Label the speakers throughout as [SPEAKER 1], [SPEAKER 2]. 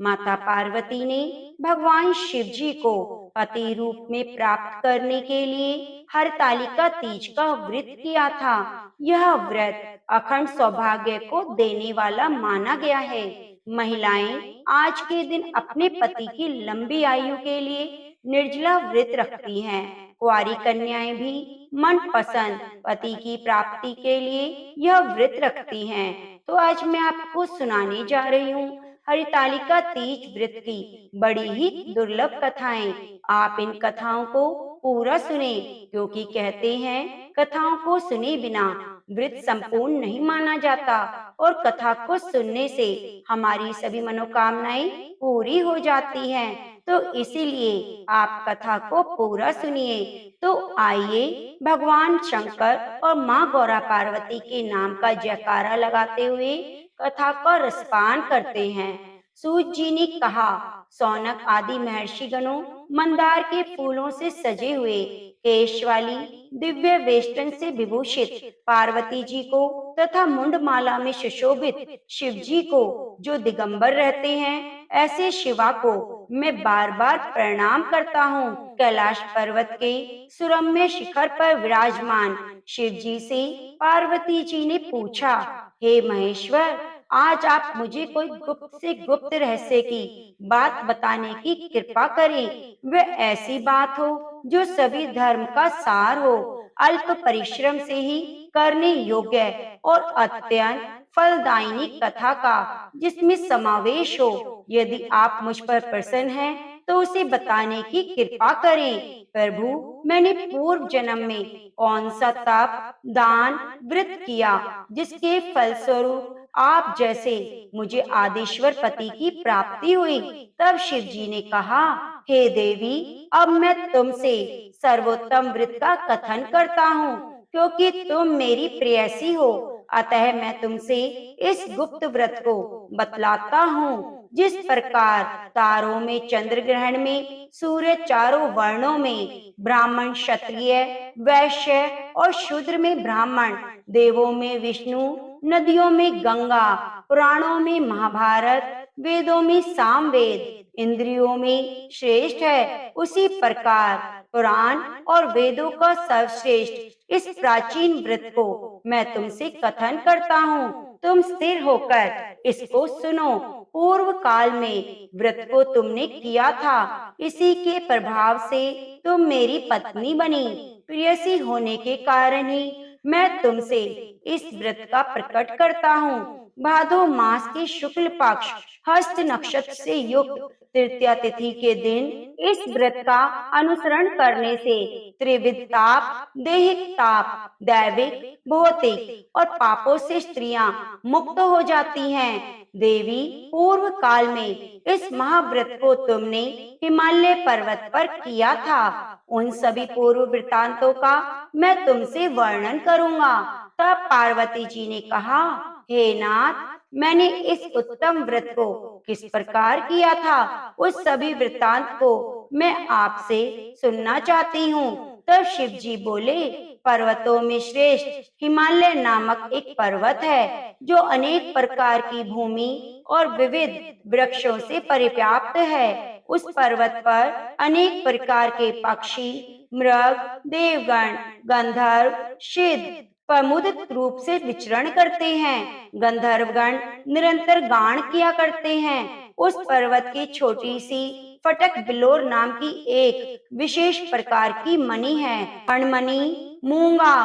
[SPEAKER 1] माता पार्वती ने भगवान शिव जी को पति रूप में प्राप्त करने के लिए हरतालिका तीज का व्रत किया था। यह व्रत अखंड सौभाग्य को देने वाला माना गया है। महिलाएं आज के दिन अपने पति की लंबी आयु के लिए निर्जला व्रत रखती हैं। कुंवारी कन्याएं भी मन पसंद पति की प्राप्ति के लिए यह व्रत रखती हैं। तो आज मैं आपको सुनाने जा रही हूँ हरितालिका तीज व्रत की बड़ी ही दुर्लभ कथाएं। आप इन कथाओं को पूरा सुने, क्योंकि कहते हैं कथाओं को सुने बिना व्रत संपूर्ण नहीं माना जाता और कथा को सुनने से हमारी सभी मनोकामनाएं पूरी हो जाती हैं। तो इसीलिए आप कथा को पूरा सुनिए। तो आइए भगवान शंकर और माँ गौरा पार्वती के नाम का जयकारा लगाते हुए कथा का रसपान करते हैं। सूत जी ने कहा, सौनक आदि महर्षि गणों मंदार के फूलों से सजे हुए केश वाली दिव्य वेष्टन से विभूषित पार्वती जी को तथा मुंडमाला में सुशोभित शिव जी को, जो दिगंबर रहते हैं, ऐसे शिवा को मैं बार बार प्रणाम करता हूँ। कैलाश पर्वत के सुरम्य शिखर पर विराजमान शिव जी से पार्वती जी ने पूछा, हे महेश्वर, आज आप मुझे कोई गुप्त से गुप्त रहस्य की बात बताने की कृपा करें। वह ऐसी बात हो जो सभी धर्म का सार हो, अल्प परिश्रम से ही करने योग्य और अत्यंत फलदायिनी कथा का जिसमें समावेश हो। यदि आप मुझ पर प्रसन्न हैं तो उसे बताने की कृपा करें। प्रभु, मैंने पूर्व जन्म में कौन सा तप, दान, व्रत किया जिसके फलस्वरूप आप जैसे मुझे आदेश्वर पति की प्राप्ति हुई। तब शिव जी ने कहा, हे देवी, अब मैं तुमसे सर्वोत्तम व्रत का कथन करता हूँ, क्योंकि तुम मेरी प्रेयसी हो। अतः मैं तुमसे इस गुप्त व्रत को बतलाता हूँ। जिस प्रकार तारों में चंद्र ग्रहण में, सूर्य चारों वर्णों में, ब्राह्मण क्षत्रिय वैश्य और शूद्र में ब्राह्मण, देवों में विष्णु, नदियों में गंगा, पुराणों में महाभारत, वेदों में सामवेद, इंद्रियों में श्रेष्ठ है, उसी प्रकार पुराण और वेदों का सर्वश्रेष्ठ इस प्राचीन व्रत को मैं तुमसे कथन करता हूँ। तुम स्थिर होकर इसको सुनो। पूर्व काल में व्रत को तुमने किया था, इसी के प्रभाव से तुम मेरी पत्नी बनी। प्रेयसी होने के कारण ही मैं तुमसे इस व्रत का प्रकट करता हूँ। भादो मास के शुक्ल पक्ष हस्त नक्षत्र से युक्त तृतीया तिथि के दिन इस व्रत का अनुसरण करने से त्रिविध ताप, दैहिक ताप, दैविक, भौतिक और पापों से स्त्रियां मुक्त हो जाती हैं। देवी, पूर्व काल में इस महाव्रत को तुमने हिमालय पर्वत पर किया था। उन सभी पूर्व वृतांतों का मैं तुमसे वर्णन करूंगा। तब पार्वती जी ने कहा, हे नाथ, मैंने इस उत्तम व्रत को किस प्रकार किया था, उस सभी वृतांत को मैं आपसे सुनना चाहती हूँ। तब शिव जी बोले, पर्वतों में श्रेष्ठ हिमालय नामक एक पर्वत है, जो अनेक प्रकार की भूमि और विविध वृक्षों से परिव्याप्त है। उस पर्वत पर अनेक प्रकार के पक्षी, मृग, देवगण, गंधर्व, सिद्ध प्रमुदित रूप से विचरण करते हैं। गंधर्वगण निरंतर गान किया करते हैं। उस पर्वत की छोटी सी फटक बिलोर नाम की एक विशेष प्रकार की मणि है। फणमणि मूंगा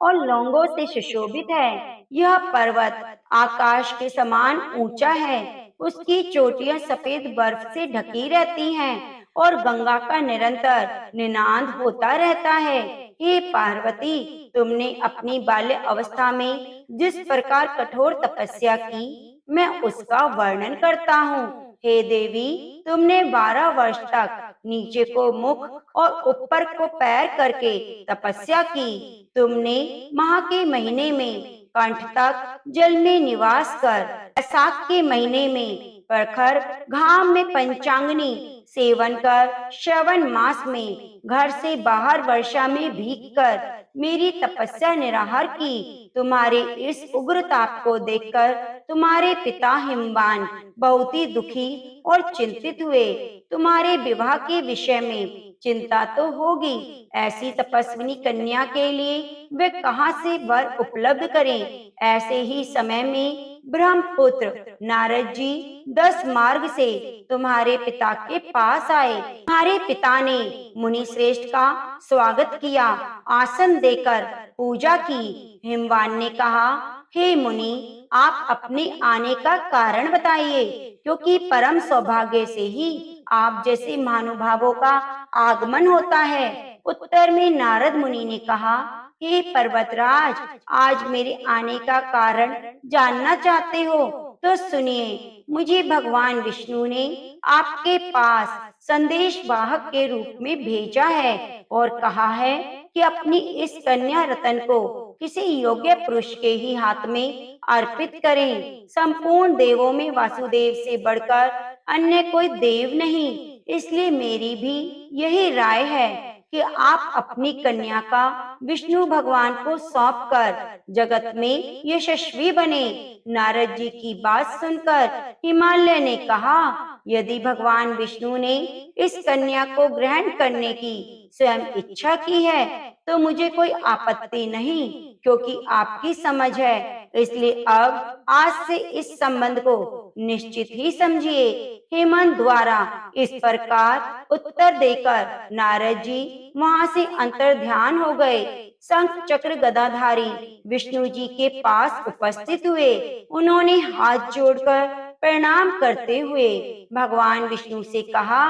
[SPEAKER 1] और लौंगों से सुशोभित है। यह पर्वत आकाश के समान ऊंचा है। उसकी चोटियां सफेद बर्फ से ढकी रहती हैं और गंगा का निरंतर निनाद होता रहता है। हे पार्वती, तुमने अपनी बाल्य अवस्था में जिस प्रकार कठोर तपस्या की, मैं उसका वर्णन करता हूँ। हे देवी, तुमने 12 वर्ष तक नीचे को मुख और ऊपर को पैर करके तपस्या की। तुमने माह के महीने में कंठ तक जल में निवास कर, बैसाख के महीने में प्रखर घाम में पंचांगनी सेवन कर, श्रवण मास में घर से बाहर वर्षा में भीग कर मेरी तपस्या निराहार की। तुम्हारे इस उग्र ताप को देखकर तुम्हारे पिता हिमवान बहुत ही दुखी और चिंतित हुए। तुम्हारे विवाह के विषय में चिंता तो होगी, ऐसी तपस्विनी कन्या के लिए वे कहाँ से वर उपलब्ध करें। ऐसे ही समय में ब्रह्मपुत्र नारद जी 10 मार्ग से तुम्हारे पिता के पास आए। तुम्हारे पिता ने मुनि श्रेष्ठ का स्वागत किया, आसन देकर पूजा की। हिमवान ने कहा, हे मुनि, आप अपने आने का कारण बताइए, क्योंकि परम सौभाग्य से ही आप जैसे महानुभावों का आगमन होता है। उत्तर में नारद मुनि ने कहा, हे पर्वतराज, आज मेरे आने का कारण जानना चाहते हो तो सुनिए। मुझे भगवान विष्णु ने आपके पास संदेश वाहक के रूप में भेजा है और कहा है कि अपनी इस कन्या रतन को किसी योग्य पुरुष के ही हाथ में अर्पित करें। संपूर्ण देवों में वासुदेव से बढ़कर अन्य कोई देव नहीं, इसलिए मेरी भी यही राय है कि आप अपनी कन्या का विष्णु भगवान को सौंप कर जगत में यशस्वी बने। नारद जी की बात सुनकर हिमालय ने कहा, यदि भगवान विष्णु ने इस कन्या को ग्रहण करने की स्वयं इच्छा की है तो मुझे कोई आपत्ति नहीं, क्योंकि आपकी समझ है। इसलिए अब आज से इस संबंध को निश्चित ही समझिए। हेमंत द्वारा इस प्रकार उत्तर देकर नारद जी वहां से अंतर ध्यान हो गए। शंख चक्र गदाधारी विष्णु जी के पास उपस्थित हुए। उन्होंने हाथ जोड़कर प्रणाम करते हुए भगवान विष्णु से कहा,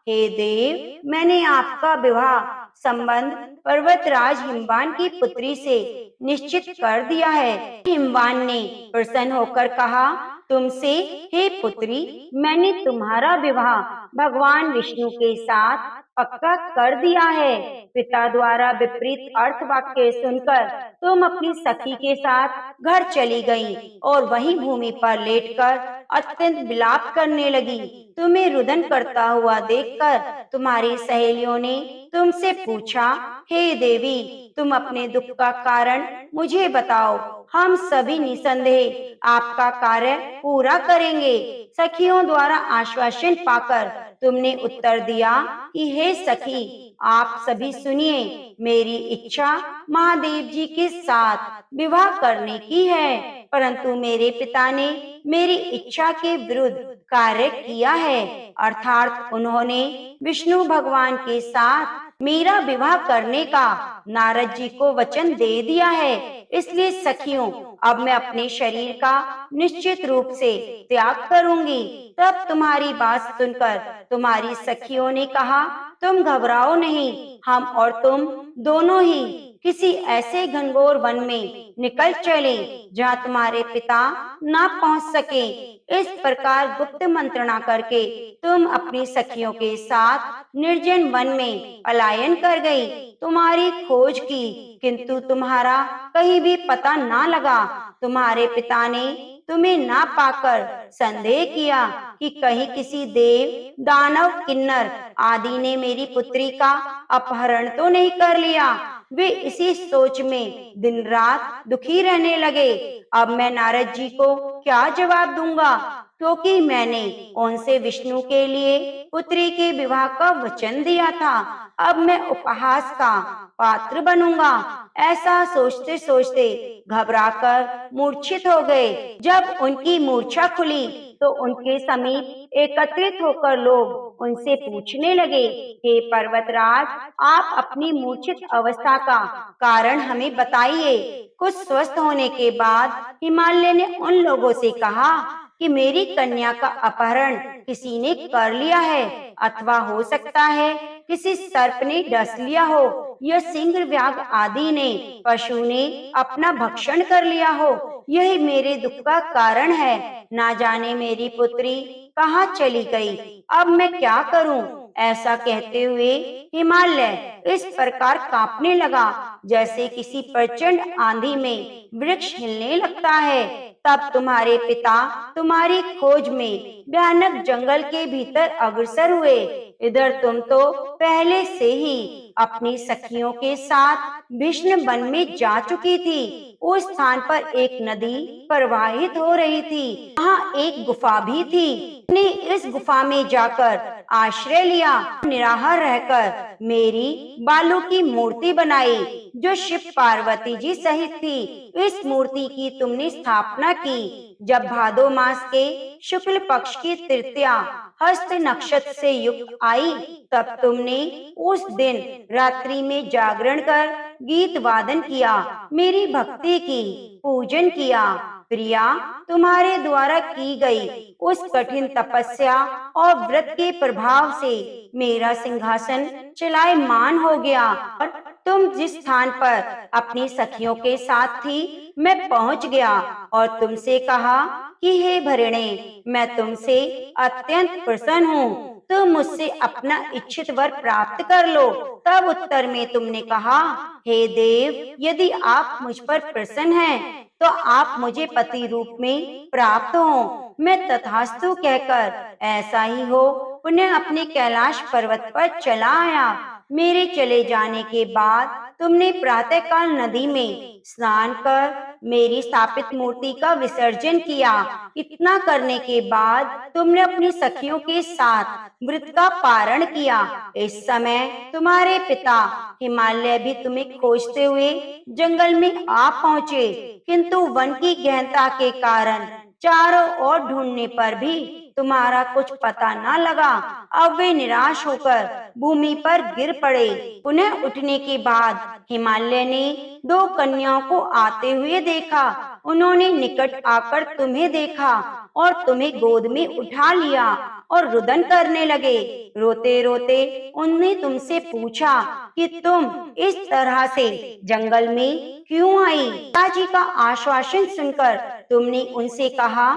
[SPEAKER 1] हे देव, मैंने आपका विवाह संबंध पर्वतराज हिमवान की पुत्री से निश्चित कर दिया है। हिमवान ने प्रसन्न होकर कहा, तुमसे, हे पुत्री, मैंने तुम्हारा विवाह भगवान विष्णु के साथ पक्का कर दिया है। पिता द्वारा विपरीत अर्थ वाक्य सुनकर तुम अपनी सखी के साथ घर चली गई और वहीं भूमि पर लेटकर अत्यंत विलाप करने लगी। तुम्हें रुदन करता हुआ देखकर तुम्हारी सहेलियों ने तुमसे पूछा, हे देवी, तुम अपने दुख का कारण मुझे बताओ, हम सभी निसंदेह आपका कार्य पूरा करेंगे। सखियों द्वारा आश्वासन पाकर तुमने उत्तर दिया कि हे सखी, आप सभी सुनिए, मेरी इच्छा महादेव जी के साथ विवाह करने की है, परंतु मेरे पिता ने मेरी इच्छा के विरुद्ध कार्य किया है, अर्थात उन्होंने विष्णु भगवान के साथ मेरा विवाह करने का नारद जी को वचन दे दिया है। इसलिए सखियों, अब मैं अपने शरीर का निश्चित रूप से त्याग करूंगी। तब तुम्हारी बात सुनकर तुम्हारी सखियों ने कहा, तुम घबराओ नहीं, हम और तुम दोनों ही किसी ऐसे घनघोर वन में निकल चले जहाँ तुम्हारे पिता ना पहुँच सके। इस प्रकार गुप्त मंत्रणा करके तुम अपनी सखियों के साथ निर्जन वन में पलायन कर गई। तुम्हारी खोज की, किंतु तुम्हारा कहीं भी पता ना लगा। तुम्हारे पिता ने तुम्हें ना पाकर संदेह किया कि कहीं किसी देव, दानव, किन्नर आदि ने मेरी पुत्री का अपहरण तो नहीं कर लिया। वे इसी सोच में दिन रात दुखी रहने लगे। अब मैं नारद जी को क्या जवाब दूंगा, क्योंकि मैंने उनसे विष्णु के लिए पुत्री के विवाह का वचन दिया था। अब मैं उपहास का पात्र बनूंगा। ऐसा सोचते सोचते घबराकर मूर्छित हो गए। जब उनकी मूर्छा खुली तो उनके समीप एकत्रित होकर लोग उनसे पूछने लगे, हे पर्वतराज, आप अपनी मूर्छित अवस्था का कारण हमें बताइए। कुछ स्वस्थ होने के बाद हिमालय ने उन लोगों से कहा कि मेरी कन्या का अपहरण किसी ने कर लिया है, अथवा हो सकता है किसी सर्प ने डस लिया हो या सिंह, व्याघ्र आदि ने, पशु ने अपना भक्षण कर लिया हो। यही मेरे दुख का कारण है। ना जाने मेरी पुत्री कहाँ चली गई, अब मैं क्या करूं? ऐसा कहते हुए हिमालय इस प्रकार कांपने लगा जैसे किसी प्रचंड आंधी में वृक्ष हिलने लगता है। तब तुम्हारे पिता तुम्हारी खोज में भयानक जंगल के भीतर अग्रसर हुए। इधर तुम तो पहले से ही अपनी सखियों के साथ भीष्म वन में जा चुकी थी। उस स्थान पर एक नदी प्रवाहित हो रही थी। वहाँ एक गुफा भी थी। ने इस गुफा में जाकर आश्रय लिया। निराहार रहकर मेरी बालू की मूर्ति बनाई जो शिव पार्वती जी सहित थी। इस मूर्ति की तुमने स्थापना की। जब भादो मास के शुक्ल पक्ष की तृतीया हस्त नक्षत्र से युक्त आई, तब तुमने उस दिन रात्रि में जागरण कर गीत वादन किया, मेरी भक्ति की, पूजन किया। प्रिया, तुम्हारे द्वारा की गई उस कठिन तपस्या और व्रत के प्रभाव से मेरा सिंहासन चलायमान हो गया और तुम जिस स्थान पर अपनी सखियों के साथ थी, मैं पहुंच गया और तुमसे कहा कि हे भरिणे, मैं तुमसे अत्यंत प्रसन्न हूँ। तुम मुझसे अपना इच्छित वर प्राप्त कर लो। तब उत्तर में तुमने कहा, हे देव, यदि आप मुझ पर प्रसन्न हैं, तो आप मुझे पति रूप में प्राप्त हो। मैं तथास्तु कहकर ऐसा ही हो पुनः अपने कैलाश पर्वत पर चला आया। मेरे चले जाने के बाद तुमने प्रातःकाल नदी में स्नान कर मेरी स्थापित मूर्ति का विसर्जन किया। इतना करने के बाद तुमने अपनी सखियों के साथ व्रत का पारण किया। इस समय तुम्हारे पिता हिमालय भी तुम्हें खोजते हुए जंगल में आ पहुँचे, किंतु वन की गहनता के कारण चारों ओर ढूंढने पर भी तुम्हारा कुछ पता न लगा। अब वे निराश होकर भूमि पर गिर पड़े। पुनः उठने के बाद हिमालय ने दो कन्याओं को आते हुए देखा। उन्होंने निकट आकर तुम्हें देखा और तुम्हें गोद में उठा लिया और रुदन करने लगे। रोते रोते उनने तुमसे पूछा कि तुम इस तरह से जंगल में क्यों आई। पिताजी का आश्वासन सुनकर तुमने उनसे कहा,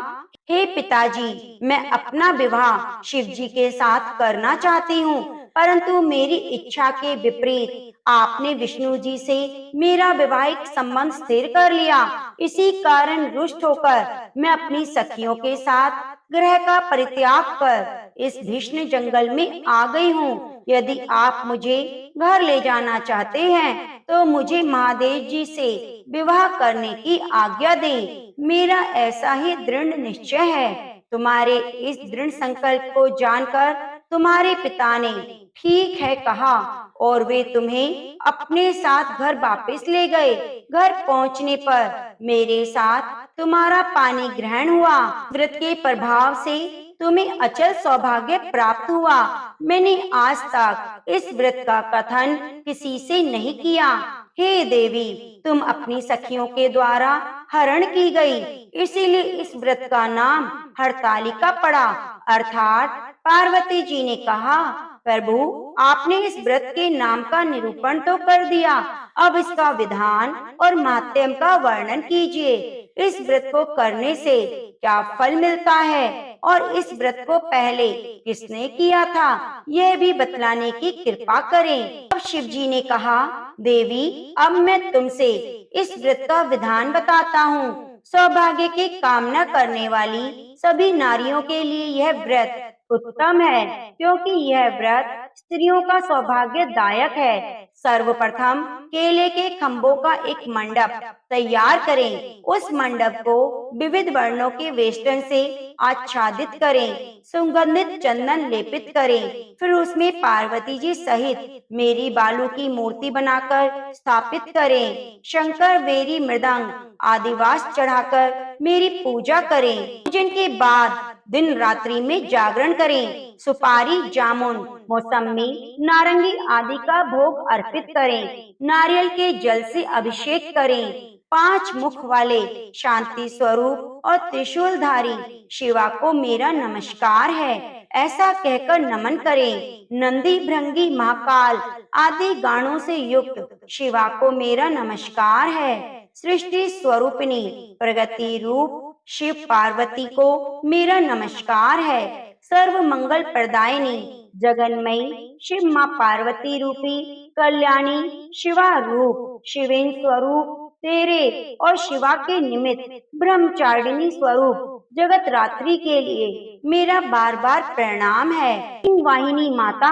[SPEAKER 1] हे पिताजी, मैं अपना विवाह शिव जी के साथ करना चाहती हूँ, परंतु मेरी इच्छा के विपरीत आपने विष्णु जी से मेरा वैवाहिक संबंध स्थिर कर लिया। इसी कारण रुष्ट होकर मैं अपनी सखियों के साथ ग्रह का परित्याग कर इस भीष्म जंगल में आ गई हूँ। यदि आप मुझे घर ले जाना चाहते हैं, तो मुझे महादेव जी से विवाह करने की आज्ञा दें। मेरा ऐसा ही दृढ़ निश्चय है। तुम्हारे इस दृढ़ संकल्प को जानकर तुम्हारे पिता ने ठीक है कहा और वे तुम्हें अपने साथ घर वापस ले गए। घर पहुंचने पर मेरे साथ तुम्हारा पानी ग्रहण हुआ। व्रत के प्रभाव से तुम्हें अचल सौभाग्य प्राप्त हुआ। मैंने आज तक इस व्रत का कथन किसी से नहीं किया। हे देवी, तुम अपनी सखियों के द्वारा हरण की गई, इसीलिए इस व्रत का नाम हरतालिका पड़ा। अर्थात पार्वती जी ने कहा, प्रभु, आपने इस व्रत के नाम का निरूपण तो कर दिया, अब इसका विधान और माध्यम का वर्णन कीजिए। इस व्रत को करने से क्या फल मिलता है और इस व्रत को पहले किसने किया था, यह भी बतलाने की कृपा करें। अब शिव जी ने कहा, देवी, अब मैं तुमसे इस व्रत का विधान बताता हूँ। सौभाग्य की कामना करने वाली सभी नारियों के लिए यह व्रत उत्तम है, क्योंकि यह व्रत स्त्रियों का सौभाग्य दायक है। सर्वप्रथम केले के खम्भों का एक मंडप तैयार करें। उस मंडप को विविध वर्णों के वेष्टन से आच्छादित करें। सुगंधित चंदन लेपित करें। फिर उसमें पार्वती जी सहित मेरी बालू की मूर्ति बनाकर स्थापित करें। शंकर, वेरी, मृदंग आदिवास चढ़ाकर मेरी पूजा करें। पूजन के बाद दिन रात्रि में जागरण करें। सुपारी, जामुन, मौसमी, नारंगी आदि का भोग अर्पित करें। नारियल के जल से अभिषेक करें। 5 मुख वाले शांति स्वरूप और त्रिशूलधारी शिवा को मेरा नमस्कार है, ऐसा कहकर नमन करें। नंदी, भृंगी, महाकाल आदि गानों से युक्त शिवा को मेरा नमस्कार है। सृष्टि स्वरूपिणी प्रगति रूप शिव पार्वती को मेरा नमस्कार है। सर्व मंगल प्रदायिनी जगन्मयी शिव माँ पार्वती रूपी कल्याणी शिवा रूप शिवेन स्वरूप तेरे और शिवा के निमित्त ब्रह्मचारिणी स्वरूप जगत रात्रि के लिए मेरा बार बार प्रणाम है। वाहिनी माता,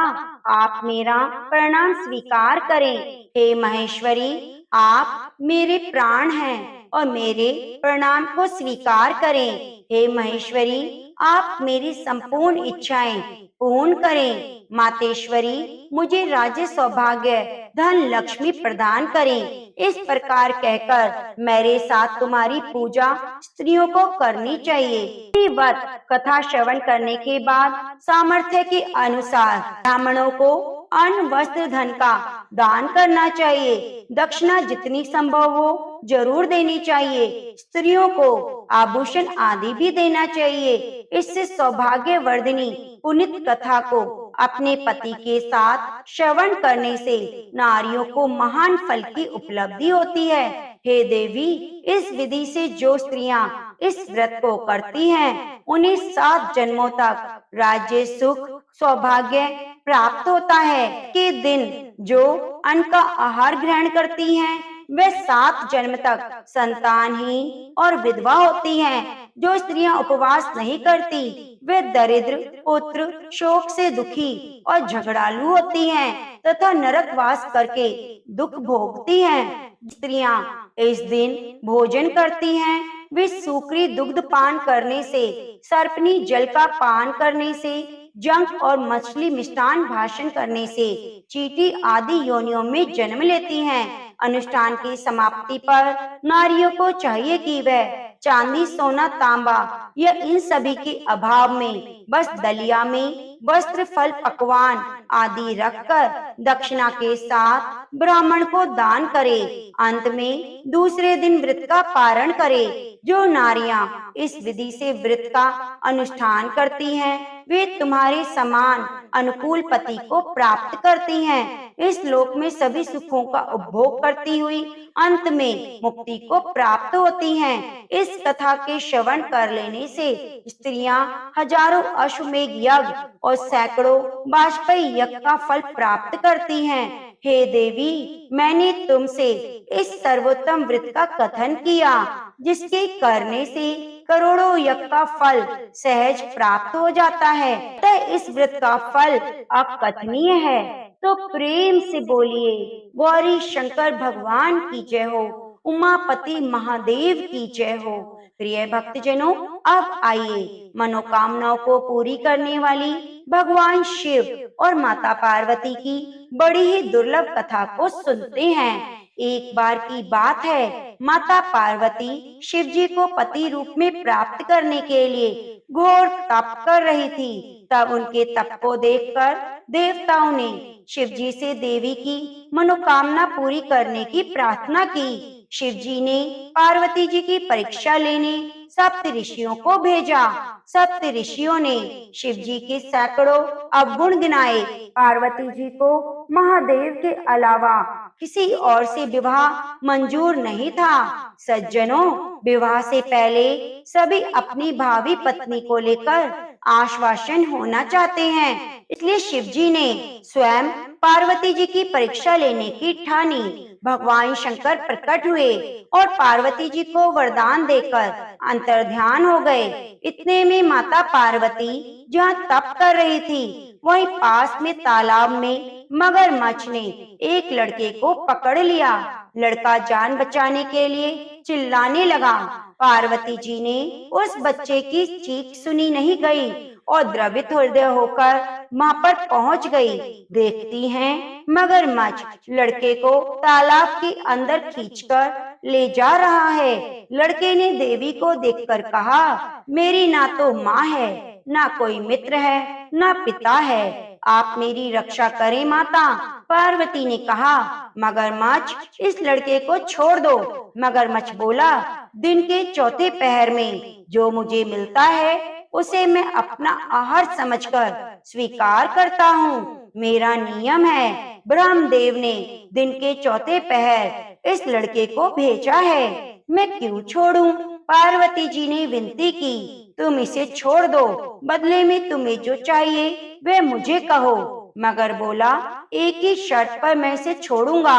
[SPEAKER 1] आप मेरा प्रणाम स्वीकार करें। हे महेश्वरी, आप मेरे प्राण हैं और मेरे प्रणाम को स्वीकार करें। हे महेश्वरी, आप मेरी संपूर्ण इच्छाएं पूर्ण करें। मातेश्वरी, मुझे राज्य सौभाग्य धन लक्ष्मी प्रदान करें। इस प्रकार कहकर मेरे साथ तुम्हारी पूजा स्त्रियों को करनी चाहिए। विधिवत कथा श्रवण करने के बाद सामर्थ्य के अनुसार ब्राह्मणों को अन्न वस्त्र धन का दान करना चाहिए। दक्षिणा जितनी संभव हो जरूर देनी चाहिए। स्त्रियों को आभूषण आदि भी देना चाहिए। इससे सौभाग्यवर्धिनी पुनीत कथा को अपने पति के साथ श्रवण करने से नारियों को महान फल की उपलब्धि होती है। हे देवी, इस विधि से जो स्त्रियां इस व्रत को करती हैं, उन्हें 7 जन्मों तक राज्य सुख सौभाग्य प्राप्त होता है। के दिन जो अन्न का आहार ग्रहण करती हैं, वे 7 जन्म तक संतानहीन और विधवा होती हैं। जो स्त्रियां उपवास नहीं करती, वे दरिद्र, पुत्र शोक से दुखी और झगड़ालू होती हैं तथा नरकवास करके दुख भोगती हैं। स्त्रियां इस दिन भोजन करती हैं, वे सूक्री दुग्ध पान करने से, सर्पनी जल का पान करने से, जंक और मछली मिष्टान भाषण करने से चींटी आदि योनियों में जन्म लेती हैं। अनुष्ठान की समाप्ति पर नारियों को चाहिए कि वह चांदी सोना तांबा या इन सभी के अभाव में बस दलिया में वस्त्र फल पकवान आदि रखकर दक्षिणा के साथ ब्राह्मण को दान करे। अंत में दूसरे दिन व्रत का पारण करे। जो नारियां इस विधि से व्रत का अनुष्ठान करती हैं, वे तुम्हारे समान अनुकूल पति को प्राप्त करती हैं। इस लोक में सभी सुखों का उपभोग करती हुई अंत में मुक्ति को प्राप्त होती हैं। इस कथा के श्रवण कर लेने से स्त्रियां हजारों अश्वमेघ यज्ञ और सैकड़ों वाजपेयी यज्ञ का फल प्राप्त करती हैं। हे देवी, मैंने तुमसे इस सर्वोत्तम व्रत का कथन किया, जिसके करने से करोड़ों यज्ञ का फल सहज प्राप्त हो जाता है। तो इस व्रत का फल अकथनीय है। तो प्रेम से बोलिए, गौरी शंकर भगवान की जय हो, उमापति महादेव की जय हो। प्रिय भक्तजनों, अब आइए मनोकामनाओं को पूरी करने वाली भगवान शिव और माता पार्वती की बड़ी ही दुर्लभ कथा को सुनते हैं। एक बार की बात है, माता पार्वती शिव जी को पति रूप में प्राप्त करने के लिए घोर तप कर रही थी। तब उनके तप को देखकर देवताओं ने शिव जी से देवी की मनोकामना पूरी करने की प्रार्थना की। शिव जी ने पार्वती जी की परीक्षा लेने सप्त ऋषियों को भेजा। सप्त ऋषियों ने शिव जी के सैकड़ों अवगुण गिनाए। पार्वती जी को महादेव के अलावा किसी और से विवाह मंजूर नहीं था। सज्जनों, विवाह से पहले सभी अपनी भावी पत्नी को लेकर आश्वासन होना चाहते हैं। इसलिए शिव जी ने स्वयं पार्वती जी की परीक्षा लेने की ठानी। भगवान शंकर प्रकट हुए और पार्वती जी को वरदान देकर अंतर्ध्यान हो गए। इतने में माता पार्वती जहाँ तप कर रही थी, वहीं पास में तालाब में मगरमच्छ ने एक लड़के को पकड़ लिया। लड़का जान बचाने के लिए चिल्लाने लगा। पार्वती जी ने उस बच्चे की चीख सुनी नहीं गई और द्रवित हृदय होकर वहां पर पहुंच गई। देखती हैं, मगरमच्छ लड़के को तालाब के अंदर खींचकर ले जा रहा है। लड़के ने देवी को देखकर कहा, मेरी ना तो माँ है, ना कोई मित्र है, ना पिता है, आप मेरी रक्षा करें माता। पार्वती ने कहा, मगरमच्छ इस लड़के को छोड़ दो। मगरमच्छ बोला, दिन के चौथे पहर में जो मुझे मिलता है उसे मैं अपना आहार समझकर स्वीकार करता हूँ। मेरा नियम है। ब्रह्मदेव ने दिन के चौथे पहर इस लड़के को भेजा है, मैं क्यों छोड़ूं? पार्वती जी ने विनती की, तुम इसे छोड़ दो, बदले में तुम्हें जो चाहिए वे मुझे कहो। मगर बोला, एक ही शर्त पर मैं इसे छोड़ूंगा,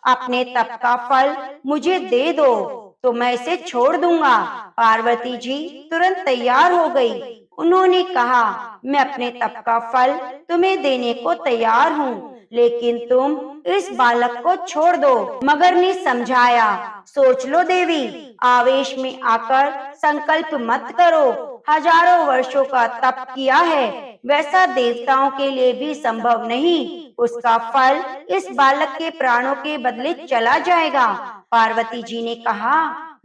[SPEAKER 1] अपने तप का फल मुझे दे दो तो मैं इसे छोड़ दूंगा। पार्वती जी तुरंत तैयार हो गई। उन्होंने कहा, मैं अपने तप का फल तुम्हें देने को तैयार हूँ, लेकिन तुम इस बालक को छोड़ दो। मगर ने समझाया, सोच लो देवी, आवेश में आकर संकल्प मत करो। हजारों वर्षों का तप किया है, वैसा देवताओं के लिए भी संभव नहीं। उसका फल इस बालक के प्राणों के बदले चला जाएगा। पार्वती जी ने कहा,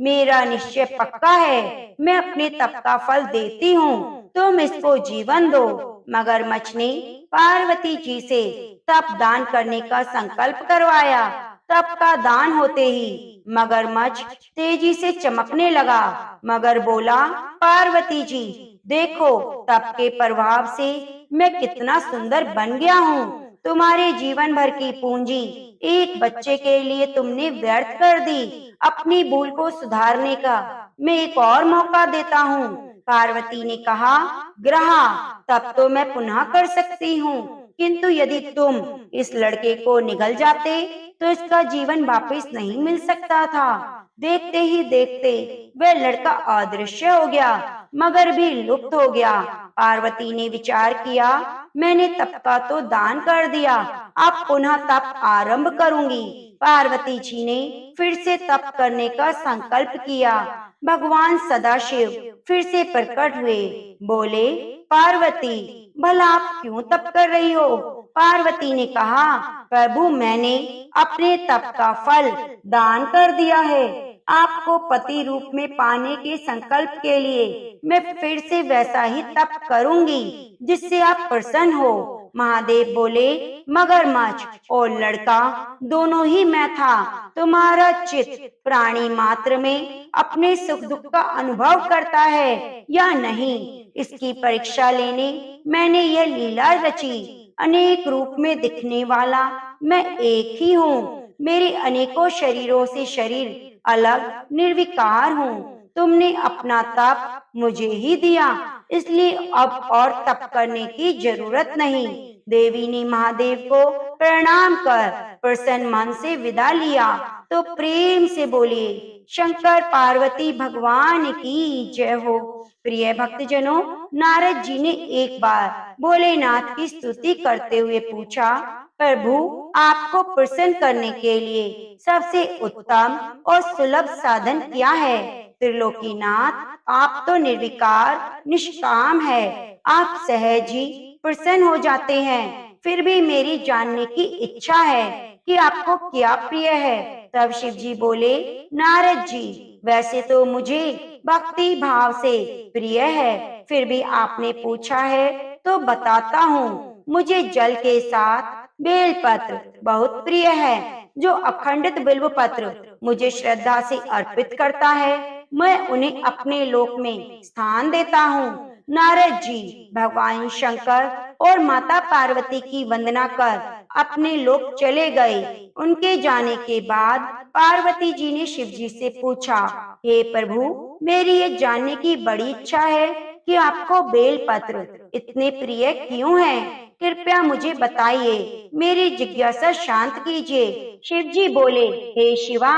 [SPEAKER 1] मेरा निश्चय पक्का है, मैं अपने तप का फल देती हूँ, तुम इसको जीवन दो। मगरमच्छ ने पार्वती जी से तप दान करने का संकल्प करवाया। तप का दान होते ही मगरमच्छ तेजी से चमकने लगा। मगर बोला, पार्वती जी देखो, तप के प्रभाव से मैं कितना सुंदर बन गया हूँ। तुम्हारे जीवन भर की पूंजी एक बच्चे के लिए तुमने व्यर्थ कर दी। अपनी भूल को सुधारने का मैं एक और मौका देता हूँ। पार्वती ने कहा, ग्रहा, तब तो मैं पुनः कर सकती हूँ, किंतु यदि तुम इस लड़के को निगल जाते तो इसका जीवन वापस नहीं मिल सकता था। देखते ही देखते वह लड़का अदृश्य हो गया, मगर भी लुप्त हो गया। पार्वती ने विचार किया, मैंने तप का तो दान कर दिया, अब पुनः तप आरंभ करूंगी। पार्वती जी ने फिर से तप करने का संकल्प किया। भगवान सदाशिव फिर से प्रकट हुए। बोले, पार्वती, भला आप क्यों तप कर रही हो? पार्वती ने कहा, प्रभु, मैंने अपने तप का फल दान कर दिया है। आपको पति रूप में पाने के संकल्प के लिए मैं फिर से वैसा ही तप करूंगी जिससे आप प्रसन्न हो। महादेव बोले, मगरमच्छ और लड़का दोनों ही मैं था। तुम्हारा चित्त प्राणी मात्र में अपने सुख दुख का अनुभव करता है या नहीं, इसकी परीक्षा लेने मैंने यह लीला रची। अनेक रूप में दिखने वाला मैं एक ही हूँ। मेरे अनेकों शरीरों से शरीर अलग निर्विकार हूँ। तुमने अपना तप मुझे ही दिया, इसलिए अब और तप करने की जरूरत नहीं। देवी ने महादेव को प्रणाम कर प्रसन्न मन से विदा लिया तो प्रेम से बोले, शंकर पार्वती भगवान की जय हो। प्रिय भक्तजनों, नारद जी ने एक बार भोलेनाथ की स्तुति करते हुए पूछा, प्रभु, आपको प्रसन्न करने के लिए सबसे उत्तम और सुलभ साधन क्या है? त्रिलोकीनाथ, आप तो निर्विकार निष्काम है, आप सहज ही प्रसन्न हो जाते हैं। फिर भी मेरी जानने की इच्छा है कि आपको क्या प्रिय है। तब शिव जी बोले, नारद जी, वैसे तो मुझे भक्ति भाव से प्रिय है, फिर भी आपने पूछा है तो बताता हूँ। मुझे जल के साथ बेलपत्र बहुत प्रिय है। जो अखंडित बिल्व पत्र मुझे श्रद्धा से अर्पित करता है, मैं उन्हें अपने लोक में स्थान देता हूँ। नारद जी भगवान शंकर और माता पार्वती की वंदना कर अपने लोक चले गए। उनके जाने के बाद पार्वती जी ने शिव जी से पूछा, हे प्रभु, मेरी ये जानने की बड़ी इच्छा है कि आपको बेलपत्र इतने प्रिय क्यों हैं? कृपया मुझे बताइए, मेरी जिज्ञासा शांत कीजिए। शिव जी बोले, हे शिवा,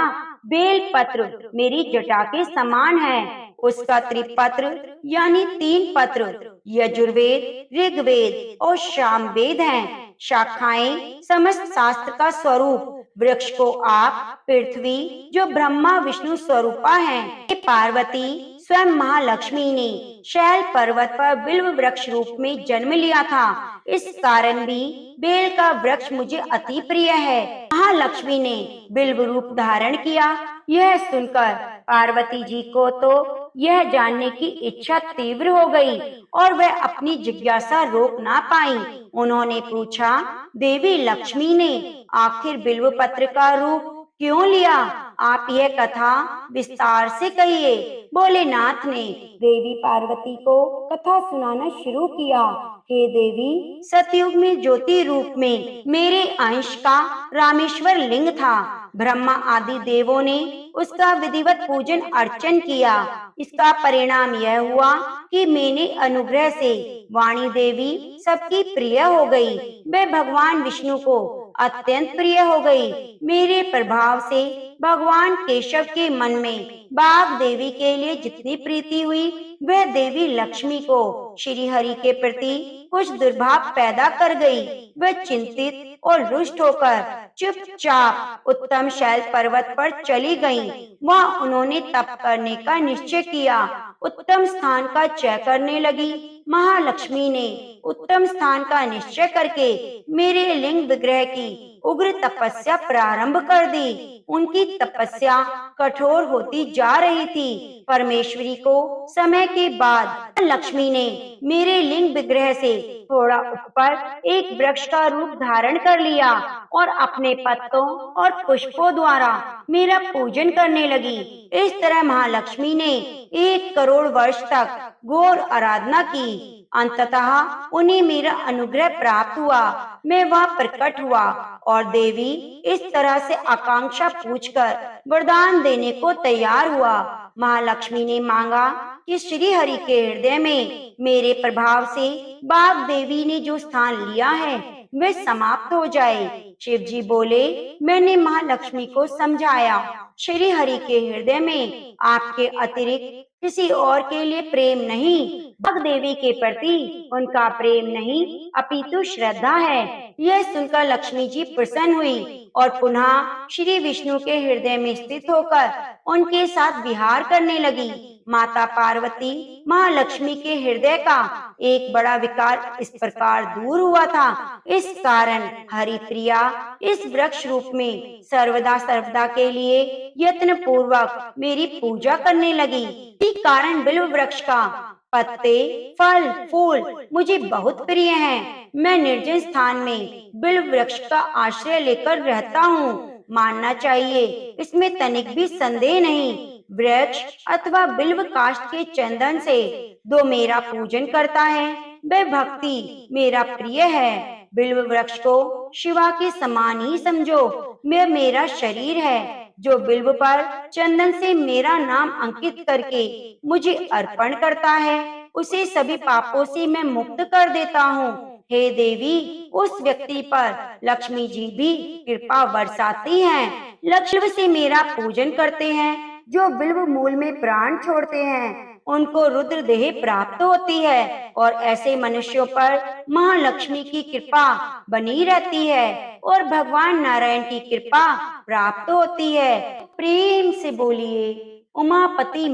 [SPEAKER 1] बेलपत्र मेरी जटा के समान है। उसका त्रिपत्र यानी 3 पत्र यजुर्वेद, ऋग्वेद और सामवेद हैं। शाखाएं समस्त शास्त्र का स्वरूप। वृक्ष को आप पृथ्वी, जो ब्रह्मा विष्णु स्वरूपा हैं। पार्वती स्वयं महालक्ष्मी ने शैल पर्वत पर बिल्व वृक्ष रूप में जन्म लिया था। इस कारण भी बेल का वृक्ष मुझे अति प्रिय है। महालक्ष्मी ने बिल्व रूप धारण किया। यह सुनकर पार्वती जी को तो यह जानने की इच्छा तीव्र हो गई और वह अपनी जिज्ञासा रोक ना पाई। उन्होंने पूछा, देवी लक्ष्मी ने आखिर बिल्व पत्र का रूप क्यों लिया? आप यह कथा विस्तार से कहिए। भोलेनाथ ने देवी पार्वती को कथा सुनाना शुरू किया। हे देवी, सतयुग में ज्योति रूप में मेरे अंश का रामेश्वर लिंग था। ब्रह्मा आदि देवों ने उसका विधिवत पूजन अर्चन किया। इसका परिणाम यह हुआ कि मेरे अनुग्रह से वाणी देवी सबकी प्रिय हो गई। वह भगवान विष्णु को अत्यंत प्रिय हो गई। मेरे प्रभाव से भगवान केशव के मन में बाघ देवी के लिए जितनी प्रीति हुई, वह देवी लक्ष्मी को श्री हरि के प्रति कुछ दुर्भाव पैदा कर गई। वह चिंतित और रुष्ट होकर चुपचाप उत्तम शैल पर्वत पर चली गईं। वहाँ उन्होंने तप करने का निश्चय किया। उत्तम स्थान का चय करने लगी। महालक्ष्मी ने उत्तम स्थान का निश्चय करके मेरे लिंग विग्रह की उग्र तपस्या प्रारंभ कर दी। उनकी तपस्या कठोर होती जा रही थी। परमेश्वरी को समय के बाद लक्ष्मी ने मेरे लिंग विग्रह से थोड़ा ऊपर एक वृक्ष का रूप धारण कर लिया और अपने पत्तों और पुष्पों द्वारा मेरा पूजन करने लगी। इस तरह महालक्ष्मी ने 1 करोड़ वर्ष तक घोर आराधना की। अंततः उन्हें मेरा अनुग्रह प्राप्त हुआ। मैं वहाँ प्रकट हुआ और देवी इस तरह से आकांक्षा पूछकर वरदान देने को तैयार हुआ। महालक्ष्मी ने मांगा कि श्री हरि के हृदय में मेरे प्रभाव से बाघ देवी ने जो स्थान लिया है वह समाप्त हो जाए। शिव जी बोले, मैंने महालक्ष्मी को समझाया, श्री हरि के हृदय में आपके अतिरिक्त किसी और के लिए प्रेम नहीं, बाघ देवी के प्रति उनका प्रेम नहीं अपितु श्रद्धा है। यह सुनकर लक्ष्मी जी प्रसन्न हुई और पुनः श्री विष्णु के हृदय में स्थित होकर उनके साथ विहार करने लगी। माता पार्वती महालक्ष्मी के हृदय का एक बड़ा विकार इस प्रकार दूर हुआ था। इस कारण हरिप्रिया इस वृक्ष रूप में सर्वदा के लिए यत्न पूर्वक मेरी पूजा करने लगी। इसी कारण बिल्व वृक्ष का पत्ते, फल, फूल मुझे बहुत प्रिय हैं। मैं निर्जन स्थान में बिल्व वृक्ष का आश्रय लेकर रहता हूँ। मानना चाहिए, इसमें तनिक भी संदेह नहीं। वृक्ष अथवा बिल्व काष्ठ के चंदन से जो मेरा पूजन करता है वह भक्ति मेरा प्रिय है। बिल्व वृक्ष को शिवा के समान ही समझो। वह मेरा शरीर है जो बिल्व पर चंदन से मेरा नाम अंकित करके मुझे अर्पण करता है, उसे सभी पापों से मैं मुक्त कर देता हूँ। हे देवी, उस व्यक्ति पर लक्ष्मी जी भी कृपा बरसाती हैं। लक्ष्मी से मेरा पूजन करते हैं जो बिल्व मूल में प्राण छोड़ते हैं, उनको रुद्र देह प्राप्त होती है और ऐसे मनुष्यों पर महालक्ष्मी की कृपा बनी रहती है और भगवान नारायण की कृपा प्राप्त होती है। प्रेम से बोलिए उमापति